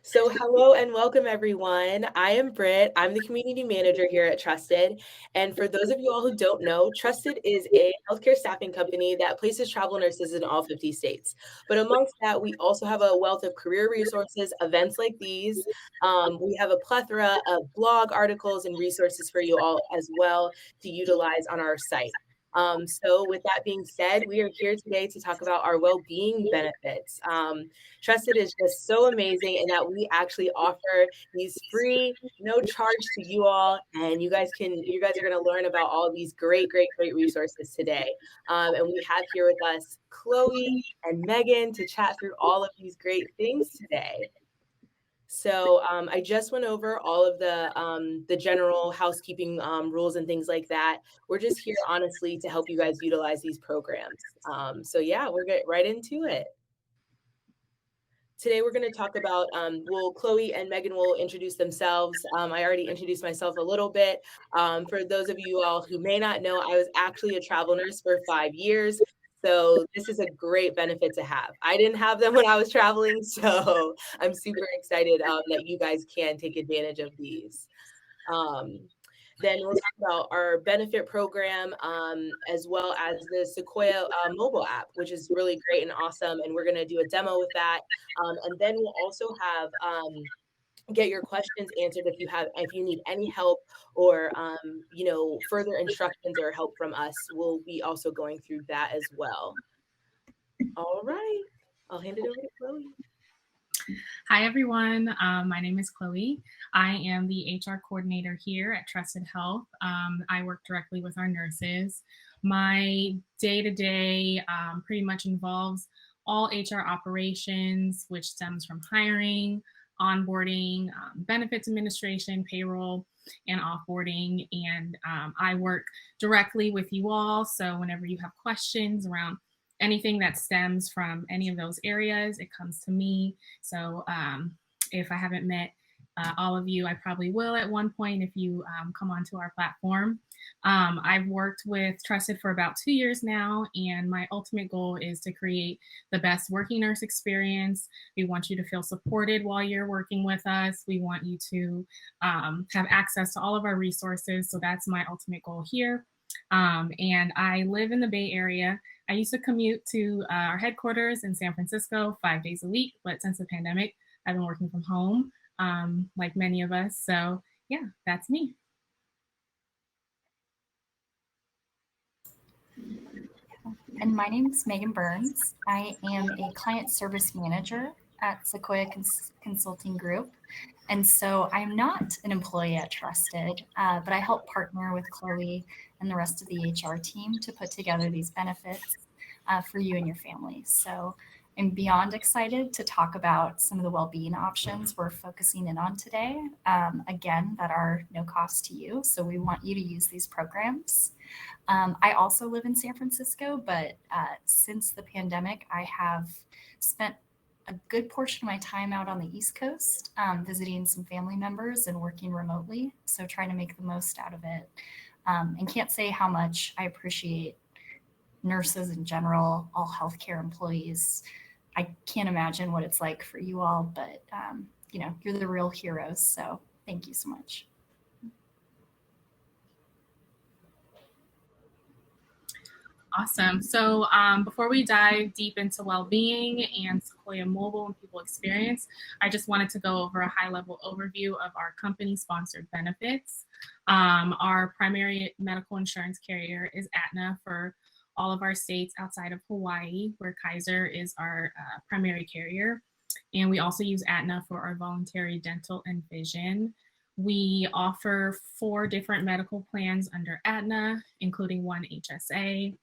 So hello and welcome everyone. I am Britt. I'm the community manager here at Trusted. And for those of you all who don't know, Trusted is a healthcare staffing company that places travel nurses in all 50 states. But amongst that, we also have a wealth of career resources, events like these. We have a plethora of blog articles and resources for you all as well to utilize on our site. So with that being said, we are here today to talk about our well-being benefits. Trusted is just so amazing in that we actually offer these free, no charge to you all, and you guys are going to learn about all of these great resources today. And we have here with us Chloe and Megan to chat through all of these great things today. So I just went over all of the general housekeeping rules and things like that. We're just here honestly to help you guys utilize these programs. So yeah, we'll get right into it. Today we're going to talk about, Chloe and Megan will introduce themselves. I already introduced myself a little bit. For those of you all who may not know, I was actually a travel nurse for 5 years. So this is a great benefit to have. I didn't have them when I was traveling, so I'm super excited that you guys can take advantage of these. Then we'll talk about our benefit program, as well as the Sequoia mobile app, which is really great and awesome. And we're going to do a demo with that. And then we'll also have get your questions answered if you need any help or further instructions or help from us. We'll be also going through that as well. All right, I'll hand it over to Chloe. Hi, everyone. My name is Chloe. I am the HR coordinator here at Trusted Health. I work directly with our nurses. My day-to-day pretty much involves all HR operations, which stems from hiring, onboarding, benefits administration, payroll, and offboarding. And I work directly with you all. So whenever you have questions around anything that stems from any of those areas, it comes to me. So if I haven't met all of you, I probably will at one point if you come onto our platform. I've worked with Trusted for about 2 years now, and my ultimate goal is to create the best working nurse experience. We want you to feel supported while you're working with us. We want you to have access to all of our resources. So that's my ultimate goal here. And I live in the Bay Area. I used to commute to our headquarters in San Francisco 5 days a week, but since the pandemic, I've been working from home, like many of us. So yeah, that's me. And my name is Megan Burns. I am a client service manager at Sequoia Consulting Group. And so I'm not an employee at Trusted, but I help partner with Chloe and the rest of the HR team to put together these benefits for you and your family. So I'm beyond excited to talk about some of the well-being options we're focusing in on today, again, that are no cost to you. So we want you to use these programs. I also live in San Francisco, but since the pandemic, I have spent a good portion of my time out on the East Coast, visiting some family members and working remotely. So trying to make the most out of it. And can't say how much I appreciate nurses in general, all healthcare employees. I can't imagine what it's like for you all, but you're the real heroes. So thank you so much. Awesome. So before we dive deep into well-being and Sequoia Mobile and people experience, I just wanted to go over a high-level overview of our company-sponsored benefits. Our primary medical insurance carrier is Aetna for all of our states outside of Hawaii, where Kaiser is our primary carrier. And we also use Aetna for our voluntary dental and vision. We offer 4 different medical plans under Aetna, including 1 HSA.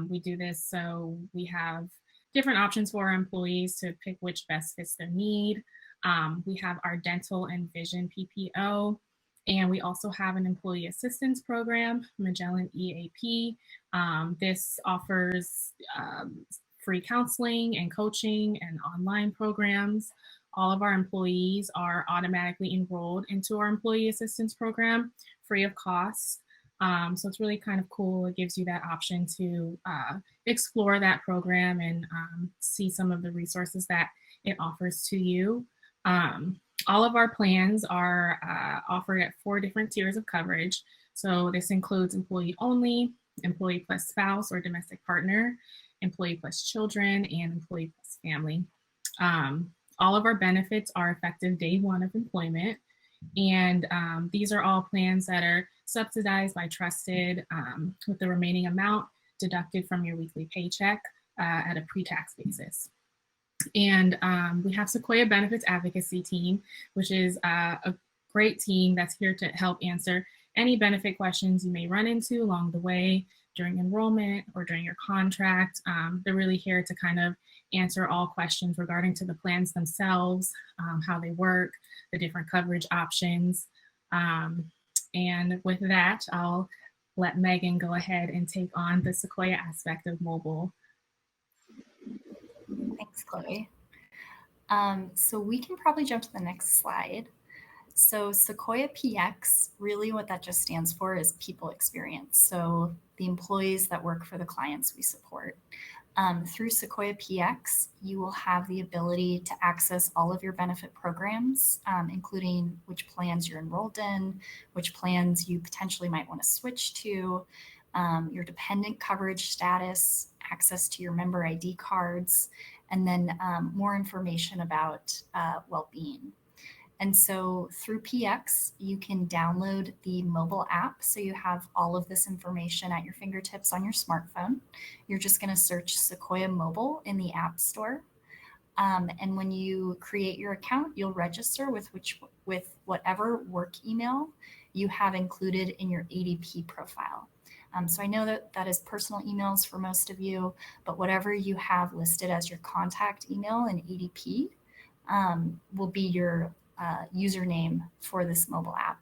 We do this so we have different options for our employees to pick which best fits their need. We have our dental and vision PPO, and we also have an employee assistance program, Magellan EAP. This offers free counseling and coaching and online programs. All of our employees are automatically enrolled into our employee assistance program free of cost. So it's really kind of cool. It gives you that option to explore that program and see some of the resources that it offers to you. All of our plans are offered at 4 different tiers of coverage. So this includes employee only, employee plus spouse or domestic partner, employee plus children, and employee plus family. All of our benefits are effective day one of employment. And these are all plans that are subsidized by Trusted, with the remaining amount deducted from your weekly paycheck at a pre-tax basis. And we have Sequoia Benefits Advocacy Team, which is a great team that's here to help answer any benefit questions you may run into along the way during enrollment or during your contract. They're really here to kind of answer all questions regarding to the plans themselves, how they work, the different coverage options. And with that, I'll let Megan go ahead and take on the Sequoia aspect of mobile. Thanks, Chloe. So we can probably jump to the next slide. So Sequoia PX, really what that just stands for is people experience. So the employees that work for the clients we support. Through Sequoia PX, you will have the ability to access all of your benefit programs, including which plans you're enrolled in, which plans you potentially might want to switch to, your dependent coverage status, access to your member ID cards, and then more information about well-being. And so through PX, you can download the mobile app. So you have all of this information at your fingertips on your smartphone. You're just going to search Sequoia Mobile in the App Store. And when you create your account, you'll register with whatever work email you have included in your ADP profile. So I know that is personal emails for most of you, but whatever you have listed as your contact email in ADP will be your username for this mobile app.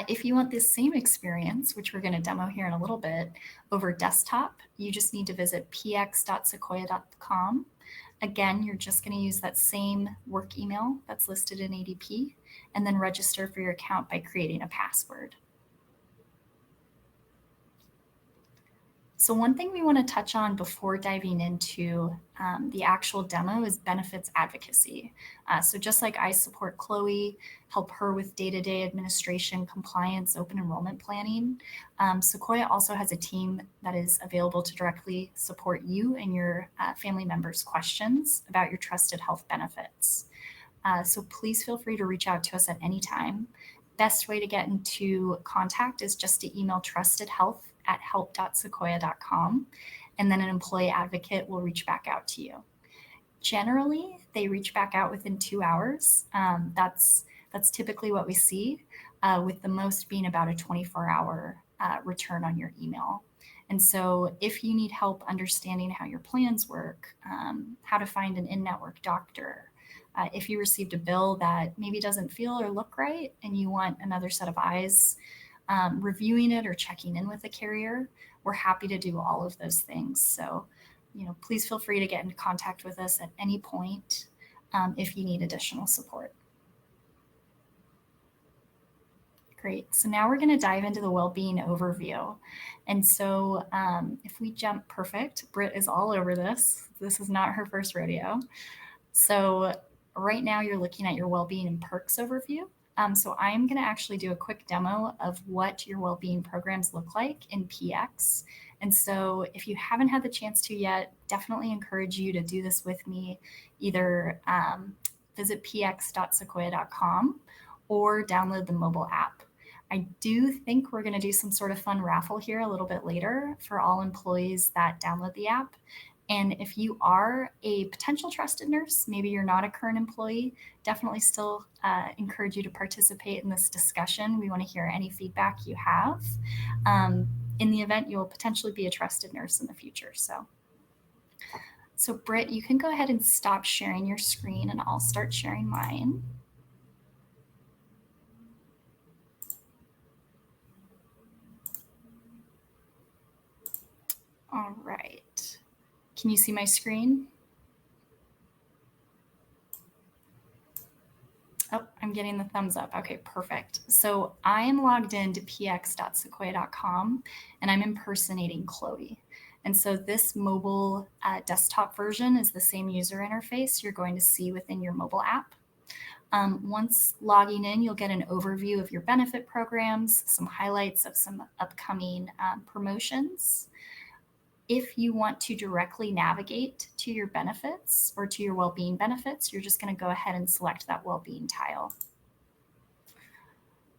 If you want this same experience, which we're going to demo here in a little bit, over desktop, you just need to visit px.sequoia.com. Again, you're just going to use that same work email that's listed in ADP and then register for your account by creating a password. So one thing we want to touch on before diving into the actual demo is benefits advocacy. So just like I support Chloe, help her with day-to-day administration, compliance, open enrollment planning, Sequoia also has a team that is available to directly support you and your family members' questions about your trusted health benefits. So please feel free to reach out to us at any time. Best way to get into contact is just to email trustedhealth@help.sequoia.com, and then an employee advocate will reach back out to you. Generally, they reach back out within 2 hours. That's typically what we see, with the most being about a 24-hour return on your email. And so if you need help understanding how your plans work, how to find an in-network doctor, if you received a bill that maybe doesn't feel or look right and you want another set of eyes reviewing it or checking in with the carrier, we're happy to do all of those things. So, please feel free to get into contact with us at any point if you need additional support. Great. So now we're going to dive into the well-being overview. And so if we jump, perfect. Britt is all over this. This is not her first rodeo. So right now you're looking at your well-being and perks overview. So I'm going to actually do a quick demo of what your well-being programs look like in PX. And so if you haven't had the chance to yet, definitely encourage you to do this with me. Either visit px.sequoia.com or download the mobile app. I do think we're going to do some sort of fun raffle here a little bit later for all employees that download the app. And if you are a potential trusted nurse, maybe you're not a current employee, definitely still encourage you to participate in this discussion. We want to hear any feedback you have in the event you'll potentially be a trusted nurse in the future. So Britt, you can go ahead and stop sharing your screen and I'll start sharing mine. All right. Can you see my screen? Oh, I'm getting the thumbs up. Okay, perfect. So I am logged into px.sequoia.com and I'm impersonating Chloe. And so this mobile desktop version is the same user interface you're going to see within your mobile app. Once logging in, you'll get an overview of your benefit programs, some highlights of some upcoming promotions. If you want to directly navigate to your benefits or to your well-being benefits, you're just going to go ahead and select that well-being tile.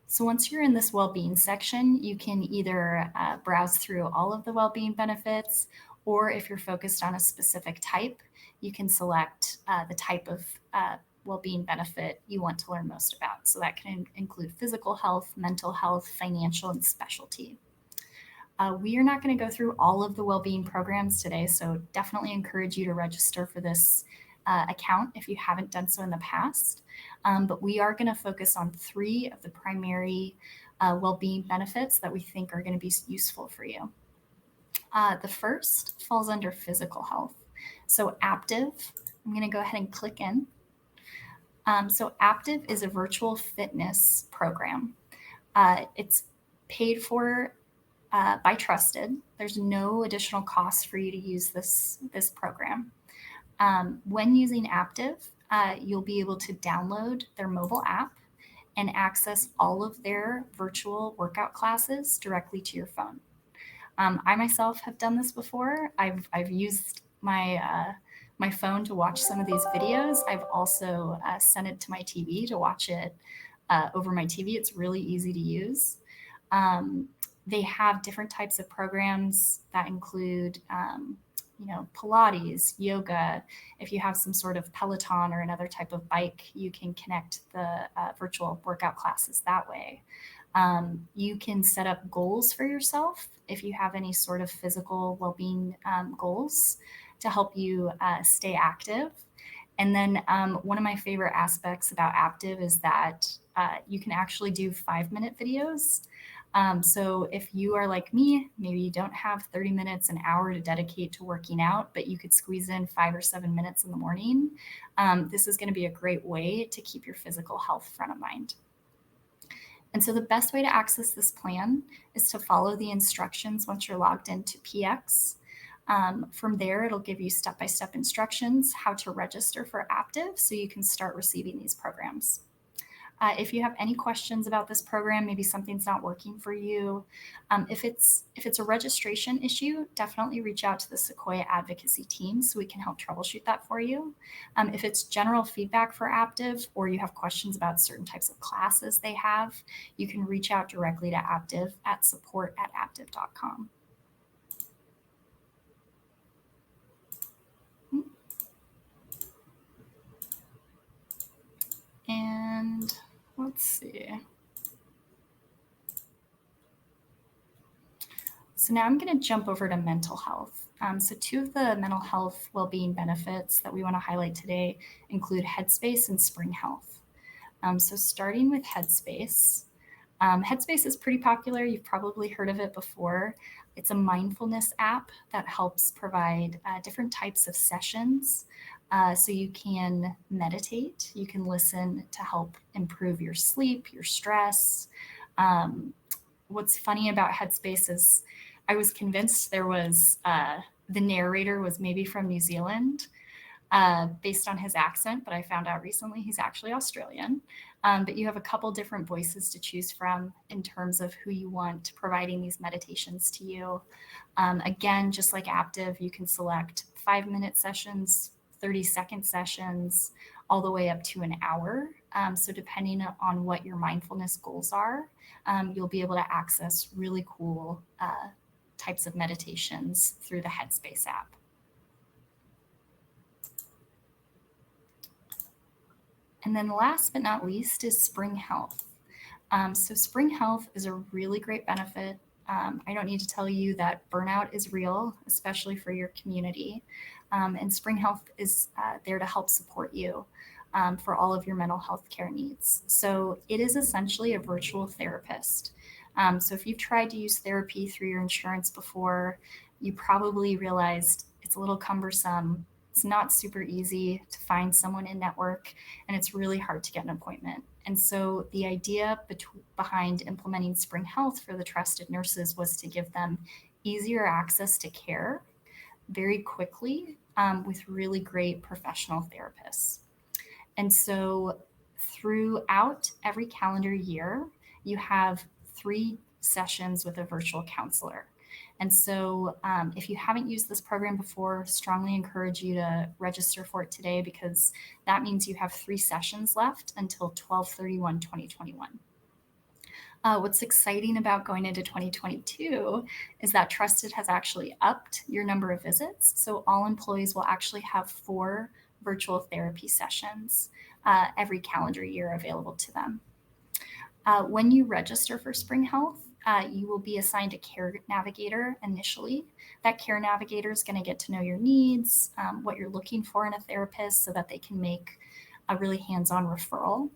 So once you're in this well-being section, you can either browse through all of the well-being benefits, or if you're focused on a specific type, you can select the type of well-being benefit you want to learn most about. So that can include physical health, mental health, financial, and specialty. We are not going to go through all of the well-being programs today, so definitely encourage you to register for this account if you haven't done so in the past. But we are going to focus on 3 of the primary well-being benefits that we think are going to be useful for you. The first falls under physical health. So Active, I'm going to go ahead and click in. So Active is a virtual fitness program. It's paid for by Trusted. There's no additional cost for you to use this program. When using Active, you'll be able to download their mobile app and access all of their virtual workout classes directly to your phone. I myself have done this before. I've used my phone to watch some of these videos. I've also sent it to my TV to watch it over my TV. It's really easy to use. They have different types of programs that include, Pilates, yoga. If you have some sort of Peloton or another type of bike, you can connect the virtual workout classes that way. You can set up goals for yourself if you have any sort of physical well-being goals to help you stay active. And then one of my favorite aspects about Active is that you can actually do 5-minute videos. So if you are like me, maybe you don't have 30 minutes, an hour to dedicate to working out, but you could squeeze in 5 or 7 minutes in the morning. This is going to be a great way to keep your physical health front of mind. And so the best way to access this plan is to follow the instructions once you're logged into PX. From there, it'll give you step-by-step instructions how to register for Active so you can start receiving these programs. If you have any questions about this program, maybe something's not working for you, if it's a registration issue, definitely reach out to the Sequoia advocacy team so we can help troubleshoot that for you. If it's general feedback for Active, or you have questions about certain types of classes they have, you can reach out directly to Active at support@active.com. And let's see. So now I'm going to jump over to mental health. So 2 of the mental health well-being benefits that we want to highlight today include Headspace and Spring Health. So starting with Headspace. Headspace is pretty popular. You've probably heard of it before. It's a mindfulness app that helps provide different types of sessions. So you can meditate, you can listen to help improve your sleep, your stress. What's funny about Headspace is I was convinced there was the narrator was maybe from New Zealand based on his accent, but I found out recently he's actually Australian. But you have a couple different voices to choose from in terms of who you want providing these meditations to you. Again, just like Active, you can select 5-minute sessions, 30-second sessions, all the way up to an hour. So depending on what your mindfulness goals are, you'll be able to access really cool types of meditations through the Headspace app. And then last but not least is Spring Health. So Spring Health is a really great benefit. I don't need to tell you that burnout is real, especially for your community. And Spring Health is there to help support you for all of your mental health care needs. So it is essentially a virtual therapist. So if you've tried to use therapy through your insurance before, you probably realized it's a little cumbersome. It's not super easy to find someone in network, and it's really hard to get an appointment. And so the idea behind implementing Spring Health for the trusted nurses was to give them easier access to care very quickly with really great professional therapists. And so throughout every calendar year, you have 3 sessions with a virtual counselor. And so if you haven't used this program before, strongly encourage you to register for it today, because that means you have 3 sessions left until 12/31/2021. What's exciting about going into 2022 is that Trusted has actually upped your number of visits. So all employees will actually have 4 virtual therapy sessions every calendar year available to them. When you register for Spring Health, you will be assigned a care navigator initially. That care navigator is going to get to know your needs, what you're looking for in a therapist, so that they can make a really hands-on referral.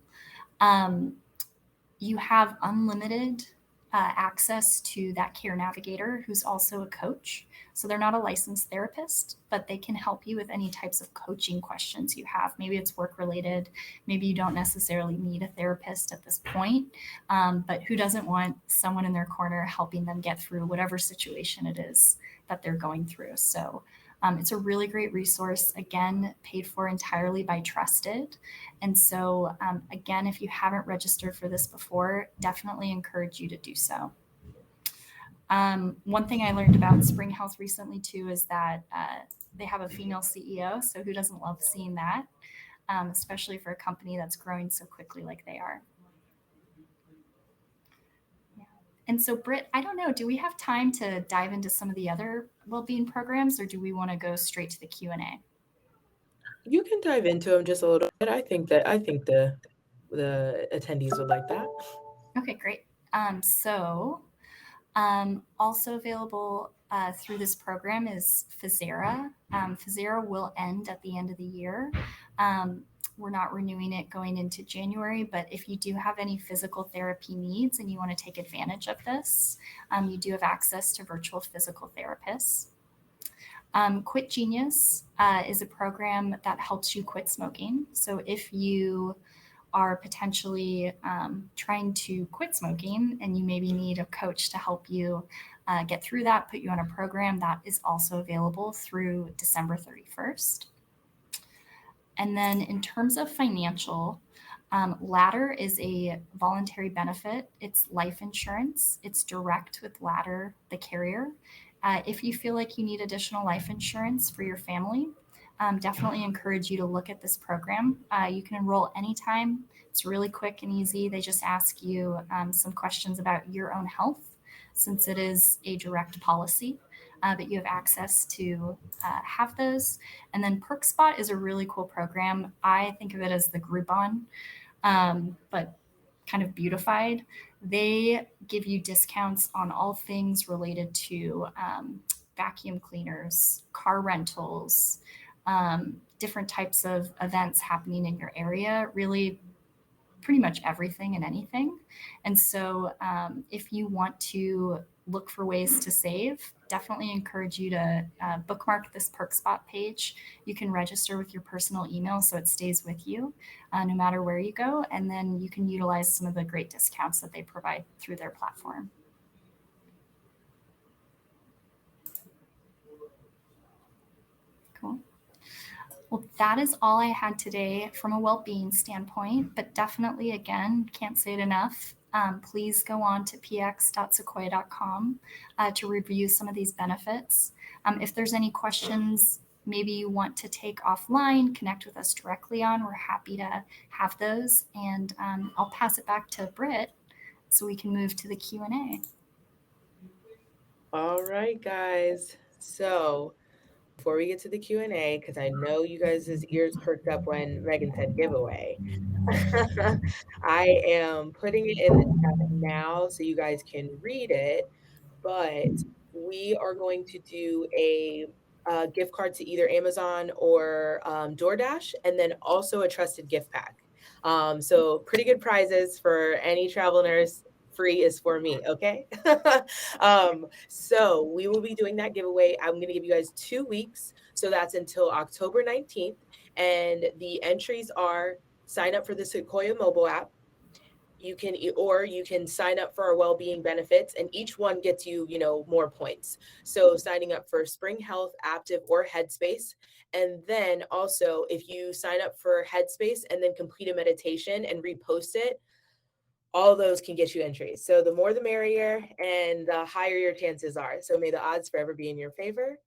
You have unlimited access to that care navigator, who's also a coach. So they're not a licensed therapist, but they can help you with any types of coaching questions you have. Maybe it's work related. Maybe you don't necessarily need a therapist at this point, but who doesn't want someone in their corner helping them get through whatever situation it is that they're going through? So it's a really great resource, again, paid for entirely by Trusted. And so, again, if you haven't registered for this before, definitely encourage you to do so. One thing I learned about Spring Health recently, too, is that they have a female CEO. So who doesn't love seeing that, especially for a company that's growing so quickly like they are? And so, Britt, I don't know, do we have time to dive into some of the other well-being programs, or do we want to go straight to the Q&A? You can dive into them just a little bit. I think the attendees would like that. Okay, great. Also available through this program is Physera. Physera will end at the end of the year. We're not renewing it going into January, but if you do have any physical therapy needs and you want to take advantage of this, you do have access to virtual physical therapists. Quit Genius is a program that helps you quit smoking. So if you are potentially trying to quit smoking and you maybe need a coach to help you get through that, put you on a program, that is also available through December 31st. And then in terms of financial, Ladder is a voluntary benefit. It's life insurance. It's direct with Ladder, the carrier. If you feel like you need additional life insurance for your family, definitely encourage you to look at this program. You can enroll anytime. It's really quick and easy. They just ask you some questions about your own health, since it is a direct policy. But you have access to have those. And then PerkSpot is a really cool program. I think of it as the Groupon, but kind of beautified. They give you discounts on all things related to vacuum cleaners, car rentals, different types of events happening in your area, really pretty much everything and anything. And so if you want to look for ways to save, definitely encourage you to bookmark this PerkSpot page. You can register with your personal email so it stays with you no matter where you go. And then you can utilize some of the great discounts that they provide through their platform. Cool. Well, that is all I had today from a well-being standpoint, but definitely, again, can't say it enough. Please go on to px.sequoia.com to review some of these benefits. If there's any questions, maybe you want to take offline, connect with us directly on, we're happy to have those. And I'll pass it back to Britt so we can move to the Q&A. All right, guys. So before we get to the Q&A, because I know you guys' ears perked up when Megan said giveaway, I am putting it in the chat now so you guys can read it, but we are going to do a gift card to either Amazon or DoorDash, and then also a trusted gift pack. So pretty good prizes for any travel nurse. Free is for me, okay? So we will be doing that giveaway. I'm going to give you guys 2 weeks. So that's until October 19th. And the entries are sign up for the Sequoia mobile app, you can sign up for our well-being benefits, and each one gets you, more points. So signing up for Spring Health, Active, or Headspace. And then also, if you sign up for Headspace and then complete a meditation and repost it, all those can get you entries. So the more the merrier, and the higher your chances are. So may the odds forever be in your favor.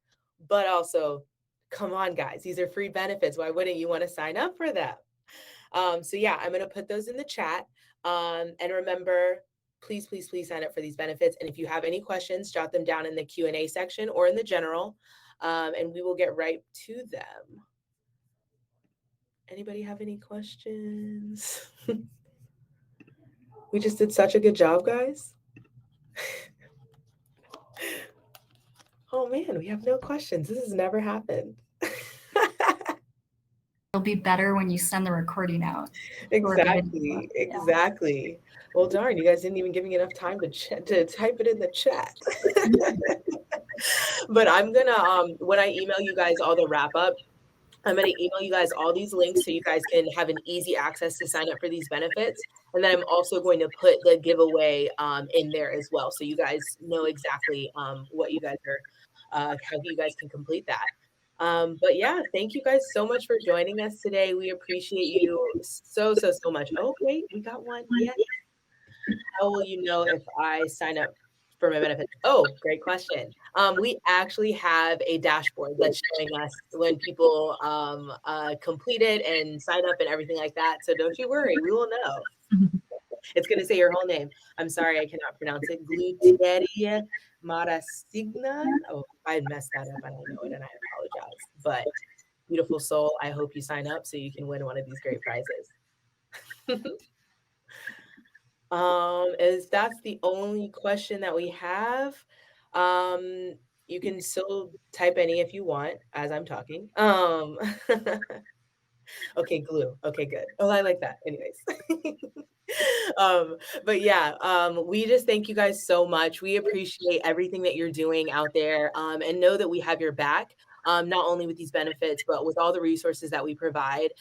But also, come on, guys, these are free benefits. Why wouldn't you want to sign up for them? So yeah, I'm going to put those in the chat. And remember, please, please, please sign up for these benefits. And if you have any questions, jot them down in the Q&A section or in the general, and we will get right to them. Anybody have any questions? We just did such a good job, guys. Oh man, we have no questions. This has never happened. It'll be better when you send the recording out. Exactly. Yeah. Well, darn, you guys didn't even give me enough time to type it in the chat. But I'm gonna, when I email you guys all the wrap up, I'm going to email you guys all these links so you guys can have an easy access to sign up for these benefits. And then I'm also going to put the giveaway in there as well, so you guys know exactly what you guys are, how you guys can complete that. But yeah, thank you guys so much for joining us today. We appreciate you so, so, so much. Oh, wait, we got one. Yeah. How will you know if I sign up for my benefits? Oh, great question. We actually have a dashboard that's showing us when people completed and sign up and everything like that. So don't you worry, we will know. It's going to say your whole name. I'm sorry, I cannot pronounce it. Gluteria Marasigna. Oh, I messed that up. I don't know it, and I apologize. But beautiful soul, I hope you sign up so you can win one of these great prizes. Is that's the only question that we have. You can still type any if you want as I'm talking. Okay, glue. Okay, good. Oh, I like that. Anyways. But yeah, we just thank you guys so much. We appreciate everything that you're doing out there, and know that we have your back, not only with these benefits, but with all the resources that we provide.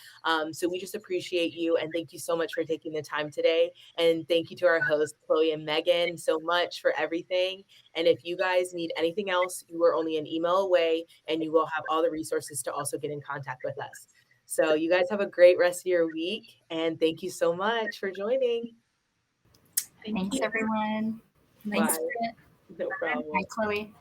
So we just appreciate you, and thank you so much for taking the time today. And thank you to our hosts, Chloe and Megan, so much for everything. And if you guys need anything else, you are only an email away, and you will have all the resources to also get in contact with us. So you guys have a great rest of your week, and thank you so much for joining. Thanks, everyone. Thanks, Bye. Britt. No problem. Bye, Chloe.